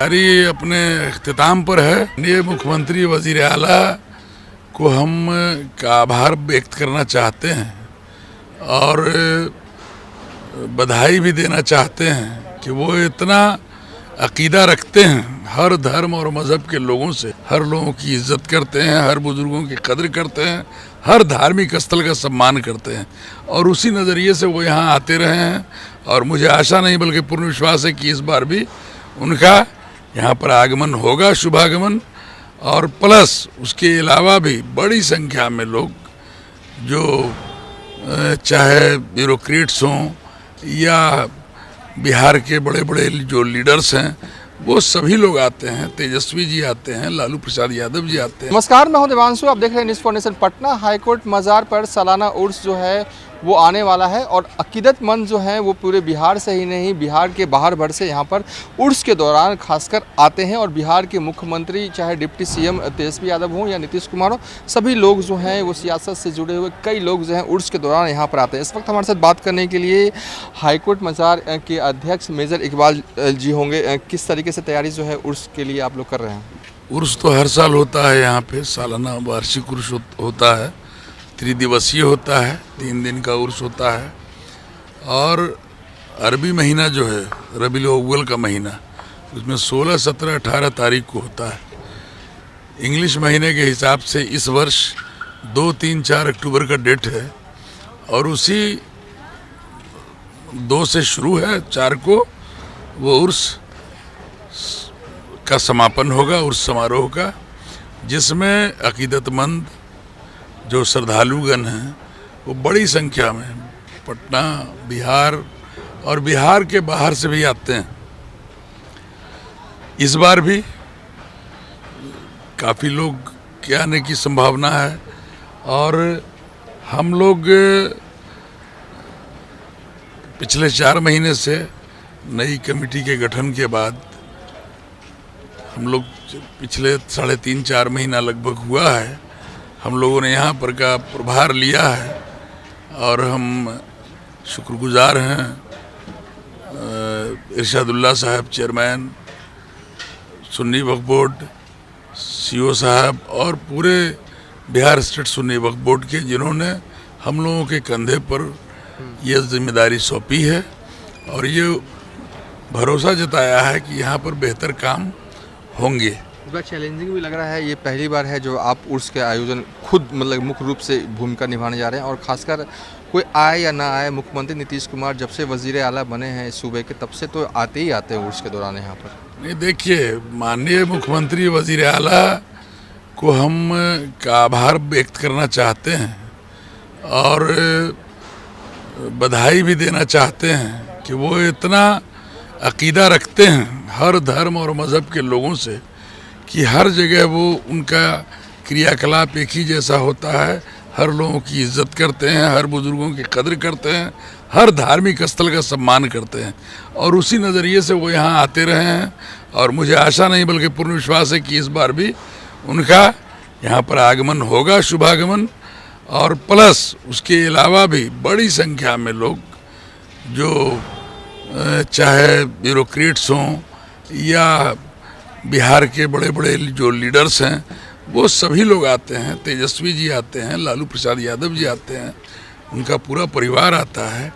जारी अपने इख्तिताम पर है। ये मुख्यमंत्री वजीर आला को हम का आभार व्यक्त करना चाहते हैं और बधाई भी देना चाहते हैं कि वो इतना अकीदा रखते हैं हर धर्म और मज़हब के लोगों से, हर लोगों की इज्जत करते हैं, हर बुजुर्गों की कद्र करते हैं, हर धार्मिक स्थल का सम्मान करते हैं और उसी नज़रिए से वो यहाँ आते रहे हैं। और मुझे आशा नहीं बल्कि पूर्ण विश्वास है कि इस बार भी उनका यहाँ पर आगमन होगा, शुभागमन। और प्लस उसके अलावा भी बड़ी संख्या में लोग जो चाहे ब्यूरोक्रेट्स हों या बिहार के बड़े बड़े जो लीडर्स हैं वो सभी लोग आते हैं। तेजस्वी जी आते हैं, लालू प्रसाद यादव जी आते हैं। नमस्कार, मैं हूं देवांशु, आप देख रहे हैं news for nation. Patna high court मज़ार पर सालाना उर्स जो है वो आने वाला है और अकीदतमंद जो हैं वो पूरे बिहार से ही नहीं, बिहार के बाहर भर से यहाँ पर उर्स के दौरान खासकर आते हैं। और बिहार के मुख्यमंत्री चाहे डिप्टी सीएम तेजस्वी यादव हों या नीतीश कुमार हो, सभी लोग जो हैं वो सियासत से जुड़े हुए कई लोग जो हैं उर्स के दौरान यहाँ पर आते हैं। इस वक्त हमारे साथ बात करने के लिए हाईकोर्ट मज़ार के अध्यक्ष मेजर इकबाल जी होंगे। किस तरीके से तैयारी जो है उर्स के लिए आप लोग कर रहे हैं? उर्स तो हर साल होता है यहाँ पे, सालाना वार्षिक उर्स होता है, त्रिदिवसीय होता है, 3 दिन का उर्स होता है। और अरबी महीना जो है रबीउल अव्वल का महीना, उसमें 16, 17, 18 तारीख को होता है। इंग्लिश महीने के हिसाब से इस वर्ष 2, 3, 4 अक्टूबर का डेट है और उसी 2 से शुरू है, 4 को वो उर्स का समापन होगा, उर्स समारोह का, जिसमें अकीदतमंद जो श्रद्धालुगण हैं वो बड़ी संख्या में पटना, बिहार और बिहार के बाहर से भी आते हैं। इस बार भी काफ़ी लोग के आने की संभावना है और हम लोग पिछले 4 महीने से नई कमेटी के गठन के बाद हम लोग पिछले 3.5-4 महीना लगभग हुआ है, हम लोगों ने यहाँ पर का प्रभार लिया है और हम शुक्रगुजार हैं इरशादुल्लाह साहब चेयरमैन, सुन्नी वक्फ बोर्ड सीओ साहब और पूरे बिहार स्टेट सुन्नी वक्फ बोर्ड के, जिन्होंने हम लोगों के कंधे पर ये जिम्मेदारी सौंपी है और ये भरोसा जताया है कि यहाँ पर बेहतर काम होंगे। बड़ा चैलेंजिंग भी लग रहा है, ये पहली बार है जो आप उर्स के आयोजन खुद मतलब मुख्य रूप से भूमिका निभाने जा रहे हैं। और खासकर कोई आए या ना आए, मुख्यमंत्री नीतीश कुमार जब से वजीर आला बने हैं इस सूबे के, तब से तो आते ही आते हैं उर्स के दौरान यहाँ पर। नहीं, देखिए, माननीय मुख्यमंत्री वजीर आला को हम का आभार व्यक्त करना चाहते हैं और बधाई भी देना चाहते हैं कि वो इतना अकीदा रखते हैं हर धर्म और मज़हब के लोगों से कि हर जगह वो उनका क्रियाकलाप एक ही जैसा होता है, हर लोगों की इज्जत करते हैं, हर बुजुर्गों की कद्र करते हैं, हर धार्मिक स्थल का सम्मान करते हैं और उसी नज़रिए से वो यहाँ आते रहे हैं। और मुझे आशा नहीं बल्कि पूर्ण विश्वास है कि इस बार भी उनका यहाँ पर आगमन होगा, शुभागमन। और प्लस उसके अलावा भी बड़ी संख्या में लोग जो चाहे ब्यूरोक्रेट्स हों या बिहार के बड़े बड़े जो लीडर्स हैं वो सभी लोग आते हैं। तेजस्वी जी आते हैं, लालू प्रसाद यादव जी आते हैं, उनका पूरा परिवार आता है,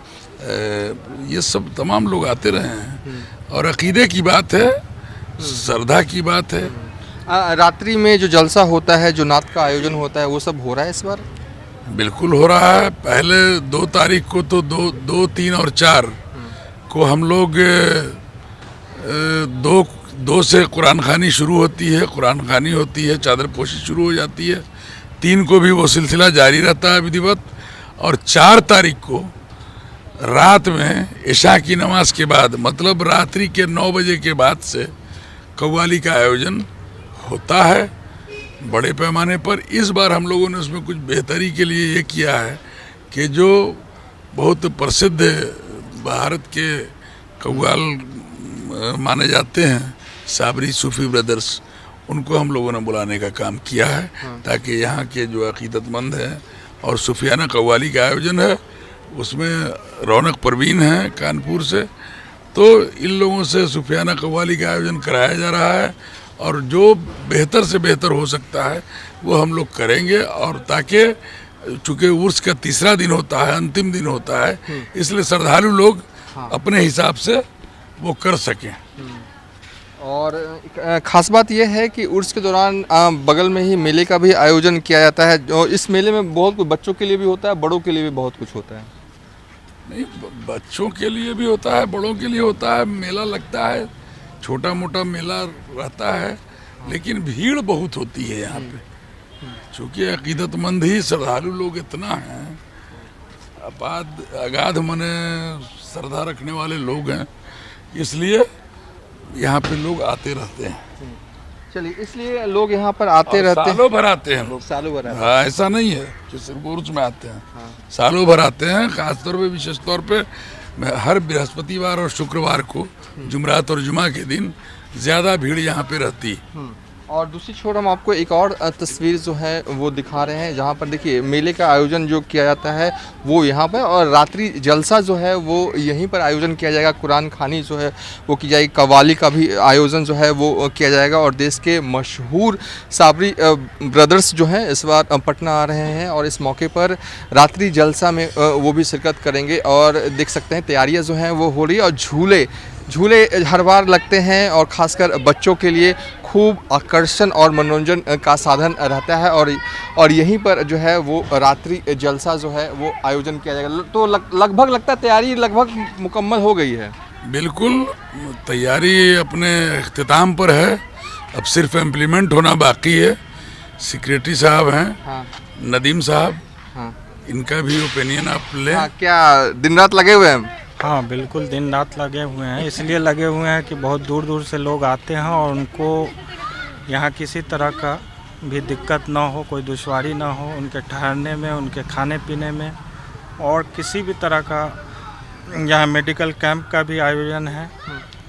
ये सब तमाम लोग आते रहे हैं और अकीदे की बात है, श्रद्धा की बात है। रात्रि में जो जलसा होता है, जो नात का आयोजन होता है, वो सब हो रहा है इस बार? बिल्कुल हो रहा है। पहले 2 तारीख को तो 2, 3 और 4 को हम लोग 2 से कुरान खानी शुरू होती है, कुरान खानी होती है, चादर पोशी शुरू हो जाती है। 3 को भी वो सिलसिला जारी रहता है विधिवत और 4 तारीख को रात में इशा की नमाज के बाद, मतलब रात्रि के 9 बजे के बाद से कव्वाली का आयोजन होता है बड़े पैमाने पर। इस बार हम लोगों ने उसमें कुछ बेहतरी के लिए ये किया है कि जो बहुत प्रसिद्ध भारत के कव्वाल माने जाते हैं, साबरी सूफी ब्रदर्स, उनको हम लोगों ने बुलाने का काम किया है ताकि यहाँ के जो अकीदतमंद हैं और सूफियाना कव्वाली का आयोजन है उसमें रौनक परवीन है कानपुर से तो इन लोगों से सूफियाना कव्वाली का आयोजन कराया जा रहा है और जो बेहतर से बेहतर हो सकता है वो हम लोग करेंगे। और ताकि चूँकि उर्स का तीसरा दिन होता है, अंतिम दिन होता है, इसलिए श्रद्धालु लोग अपने हिसाब से वो कर सकें। और एक खास बात यह है कि उर्स के दौरान बगल में ही मेले का भी आयोजन किया जाता है। जो इस मेले में बहुत कुछ बच्चों के लिए भी होता है, बड़ों के लिए भी बहुत कुछ होता है। नहीं, बच्चों के लिए भी होता है, बड़ों के लिए होता है। मेला लगता है, छोटा मोटा मेला रहता है, लेकिन भीड़ बहुत होती है यहाँ पे। चूँकि अकीदतमंद ही श्रद्धालु लोग इतना हैं, अगाध मने श्रद्धा रखने वाले लोग हैं, इसलिए यहाँ पे लोग आते रहते हैं। चलिए, इसलिए लोग यहाँ पर आते रहते हैं। सालों भर आते हैं लोग, सालों भर। हाँ, ऐसा नहीं है कि सिर्फ उर्स में आते हैं। सालों भर आते हैं। खासतौर पे, विशेष तौर पे हर बृहस्पतिवार और शुक्रवार को, जुमरात और जुमा के दिन ज़्यादा भीड़ यहाँ पे रहती है। और दूसरी छोर हम आपको एक और तस्वीर जो है वो दिखा रहे हैं, जहाँ पर देखिए मेले का आयोजन जो किया जाता है वो यहाँ पर, और रात्रि जलसा जो है वो यहीं पर आयोजन किया जाएगा। कुरान खानी जो है वो की जाएगी, कव्वाली का भी आयोजन जो है वो किया जाएगा। और देश के मशहूर साबरी ब्रदर्स जो हैं इस बार पटना आ रहे हैं और इस मौके पर रात्रि जलसा में वो भी शिरकत करेंगे। और देख सकते हैं तैयारियाँ जो हैं वो हो रही है, और झूले हर बार लगते हैं, और ख़ासकर बच्चों के लिए खूब आकर्षण और मनोरंजन का साधन रहता है। और यहीं पर जो है वो रात्रि जलसा जो है वो आयोजन किया जाएगा। तो लगभग लगता है तैयारी लगभग मुकम्मल हो गई है। बिल्कुल, तैयारी अपने इख्तिताम पर है, अब सिर्फ इम्प्लीमेंट होना बाकी है। सेक्रेटरी साहब हैं, हाँ। नदीम साहब, हाँ। इनका भी ओपिनियन आप लें। हाँ, क्या दिन रात लगे हुए हैं? हाँ, बिल्कुल दिन रात लगे हुए हैं। इसलिए लगे हुए हैं कि बहुत दूर दूर से लोग आते हैं और उनको यहाँ किसी तरह का भी दिक्कत ना हो, कोई दुश्वारी ना हो उनके ठहरने में, उनके खाने पीने में। और किसी भी तरह का यहाँ मेडिकल कैंप का भी आयोजन है,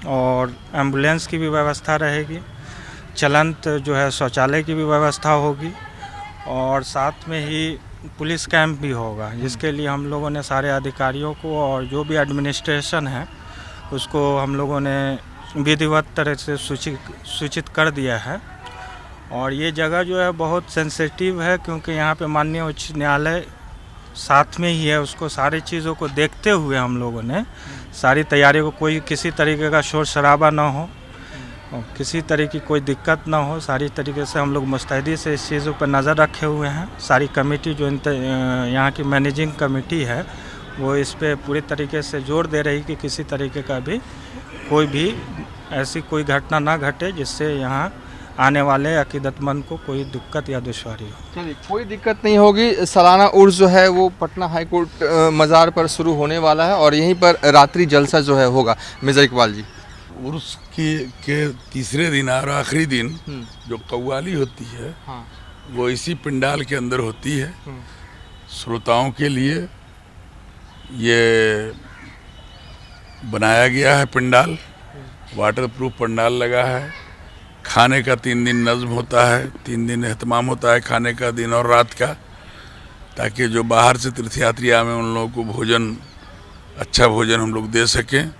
और एम्बुलेंस की भी व्यवस्था रहेगी, चलंत जो है शौचालय की भी व्यवस्था होगी, और साथ में ही पुलिस कैंप भी होगा, जिसके लिए हम लोगों ने सारे अधिकारियों को और जो भी एडमिनिस्ट्रेशन है उसको हम लोगों ने विधिवत तरह से सूचित कर दिया है। और ये जगह जो है बहुत सेंसिटिव है, क्योंकि यहाँ पे माननीय उच्च न्यायालय साथ में ही है। उसको सारी चीज़ों को देखते हुए हम लोगों ने सारी तैयारियों को, कोई किसी तरीके का शोर शराबा ना हो, किसी तरह की कोई दिक्कत ना हो, सारी तरीके से हम लोग मुस्तैदी से इस चीज़ों पर नज़र रखे हुए हैं। सारी कमेटी जो यहाँ की मैनेजिंग कमेटी है वो इस पे पूरी तरीके से जोर दे रही कि किसी तरीके का भी कोई भी ऐसी कोई घटना ना घटे जिससे यहाँ आने वाले अकीदतमंद को कोई दिक्कत या दुश्वारी हो। चलिए, कोई दिक्कत नहीं होगी। सालाना उर्स जो है वो पटना हाई कोर्ट मज़ार पर शुरू होने वाला है और यहीं पर रात्रि जलसा जो है होगा। मेजर इकबाल जी, उर्स के तीसरे दिन और आखिरी दिन जो कव्वाली होती है, हाँ। वो इसी पंडाल के अंदर होती है। श्रोताओं के लिए ये बनाया गया है पंडाल, वाटरप्रूफ पंडाल लगा है। खाने का 3 दिन नज़्म होता है, 3 दिन एहतमाम होता है खाने का, दिन और रात का, ताकि जो बाहर से तीर्थयात्री आए उन लोगों को भोजन, अच्छा भोजन हम लोग दे सकें।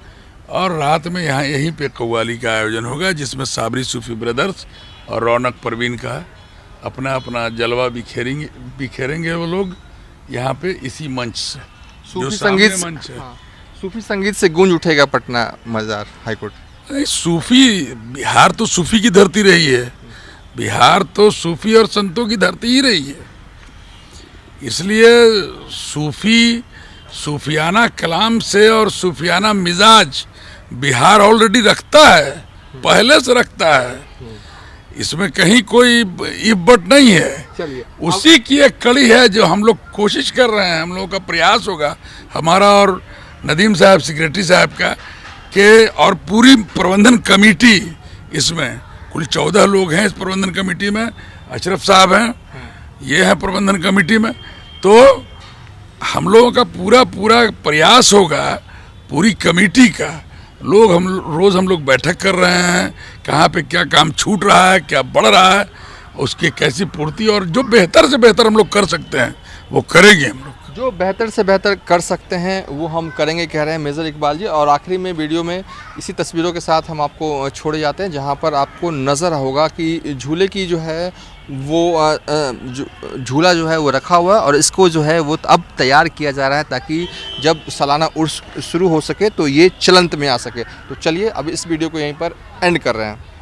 और रात में यहाँ यहीं पे कव्वाली का आयोजन होगा, जिसमें साबरी सूफी ब्रदर्स और रौनक परवीन का अपना अपना जलवा बिखेरेंगे वो लोग यहाँ पे इसी मंच से, जो सामने मंच है। हाँ, सूफी संगीत से गूंज उठेगा पटना मज़ार हाई कोर्ट। नहीं, सूफी, बिहार तो सूफी की धरती रही है, बिहार तो सूफी और संतों की धरती ही रही है। इसलिए सूफियाना कलाम से और सूफियाना मिजाज बिहार ऑलरेडी रखता है, पहले से रखता है, इसमें कहीं कोई इफ बट नहीं है। चलिए, उसी की एक कड़ी है जो हम लोग कोशिश कर रहे हैं, हम लोगों का प्रयास होगा, हमारा और नदीम साहब सेक्रेटरी साहब का, के और पूरी प्रबंधन कमेटी, इसमें कुल 14 लोग हैं इस प्रबंधन कमेटी में, अशरफ साहब हैं, ये हैं प्रबंधन कमेटी में। तो हम लोगों का पूरा प्रयास होगा, पूरी कमेटी का, रोज़ हम लोग बैठक कर रहे हैं, कहाँ पे क्या काम छूट रहा है, क्या बढ़ रहा है, उसकी कैसी पूर्ति, और जो बेहतर से बेहतर हम लोग कर सकते हैं वो करेंगे हम लोग। जो बेहतर से बेहतर कर सकते हैं वो हम करेंगे, कह रहे हैं मेजर इकबाल जी। और आखिरी में वीडियो में इसी तस्वीरों के साथ हम आपको छोड़े जाते हैं, जहां पर आपको नज़र होगा कि झूले की जो है वो झूला जो है वो रखा हुआ है और इसको जो है वो अब तैयार किया जा रहा है ताकि जब सालाना उर्स शुरू हो सके तो ये चलंत में आ सके। तो चलिए अब इस वीडियो को यहीं पर एंड कर रहे हैं।